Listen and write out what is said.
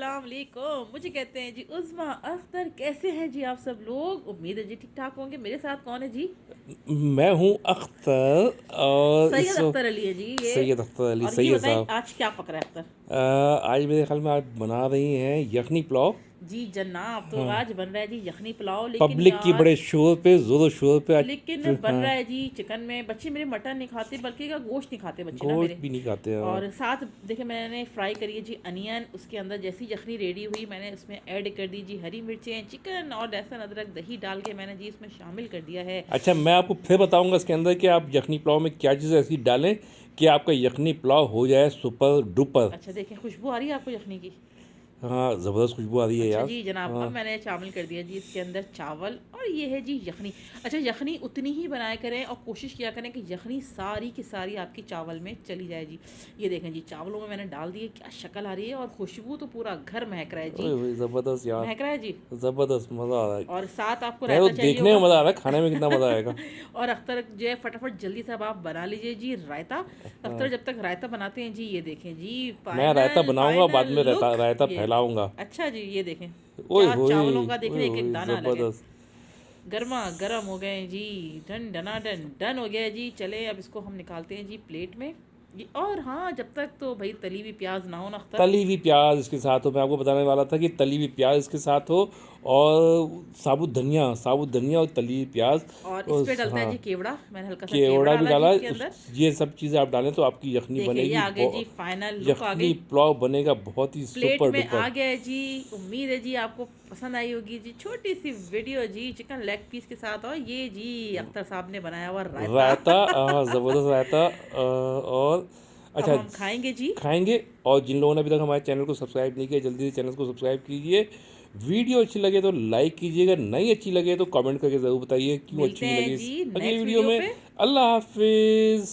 अस्सलाम वालेकुम। मुझे कहते हैं जी उज़्मा अख्तर। कैसे हैं जी आप सब लोग? उम्मीद है जी ठीक ठाक होंगे। मेरे साथ कौन है जी? मैं हूँ अख्तर और सैयद अख्तर अली है जी ये। सैयद अख्तर अली और ये सैयद बताएं साहब। आज क्या पक रहा है अख्तर? आज मेरे ख्याल में आज बना रही हैं यखनी पुलाव। जी जनाब, तो हाँ, आज बन रहा है जी यखनी पुलाव, लेकिन पब्लिक की यार बड़े शोर पे ज़ोर शोर पे आज। लेकिन बन हाँ, रहा है जी चिकन में। बच्चे मेरे मटन नहीं खाते, बल्कि का गोश्त नहीं खाते बच्चे ना गोश्त मेरे। भी नहीं खाते हैं। और साथ देखिए मैंने फ्राई करी है जी अनियन। उसके अंदर जैसी यखनी रेडी हुई मैंने उसमें ऐड कर दी जी हरी मिर्चें, चिकन और लहसुन अदरक दही डाल के मैंने जी इसमें शामिल कर दिया है। अच्छा, मैं आपको फिर बताऊंगा इसके अंदर कि आप यखनी पुलाव में क्या चीज़ ऐसी डालें कि आपका यखनी पुलाव हो जाए सुपर डुपर। अच्छा देखें, खुशबू आ रही है आपको यखनी की? हाँ, ज़बरदस्त खुशबू आ रही है अच्छा यार। जी जनाब, अब हाँ, मैंने शामिल कर दिया जी इसके अंदर चावल, और ये है जी यखनी। अच्छा, यखनी उतनी ही बनाया करें और कोशिश किया करें कि यखनी सारी की सारी आपकी चावल में चली जाए जी। ये देखें जी, चावलों में मैंने डाल दिए, क्या शक्ल आ रही है, और खुशबू तो पूरा घर महक रहा है ओए जी। ओए ज़बरदस्त यार। महक रहा है जी। ज़बरदस्त मज़ा आ रहा है। और साथ आपको मैं तो रायता चाहिए देखने में होगा। मज़ा आ रहा है, खाने में कितना मज़ा आएगा। और अख्तर जो है फटाफट जल्दी से अब आप बना लीजिए जी रायता। अख्तर हाँ, जब तक रायता बनाते हैं जी, ये देखें जी मैं रायता फाइनल बनाऊंगा, बाद फाइनल में रायता लुक। रायता ये फैलाऊंगा। अच्छा जी, ये देखें ओए क्या होए, चावलों का, देख ओए रहे एक एक होए, दाना अलग है। ज़बरदस्त। गर्मा गर्म हो गए हैं जी। डन डना डन डन हो गया है जी। चले अब इसको हम निकालते हैं जी प्लेट में। ये और हाँ, जब तक तो भाई तली हुई प्याज ना हो ना अख्तर। तली हुई प्याज इसके साथ हो, मैं आपको बताने वाला था कि तली हुई प्याज इसके साथ हो, और साबुत धनिया और तली हुई प्याज। और इस और पे डलता है हाँ, जी केवड़ा। मैंने हल्का सा केवड़ा केवड़ा भी डाला जी डाला है इसके अंदर। ये सब चीज़ें आप डालें तो आपकी यखनी देखिए ये बनेगी आ गए जी फाइनल लुक आ यखनी गई। पुलाव बनेगा बहुत ही प्लेट सुपर में आ डुपर। गया है जी। उम्मीद है जी आपको पसंद आई होगी जी। छोटी सी वीडियो जी चिकन लेग पीस के साथ, और ये जी अख्तर साहब ने बनाया हुआ रायता। रायता, ज़बरदस्त रायता। और अब अच्छा, हम खाएंगे जी। खाएंगे। और जिन लोगों ने अभी तक हमारे चैनल को सब्सक्राइब नहीं किया, जल्दी से चैनल को सब्सक्राइब कीजिए। वीडियो अच्छी लगे तो लाइक कीजिएगा, नहीं अच्छी लगे तो कमेंट करके ज़रूर बताइए क्यों अच्छी मिलते नहीं हैं लगी इस जी अगली नेक्स्ट वीडियो वीडियो में। पे। अल्लाह हाफिज़।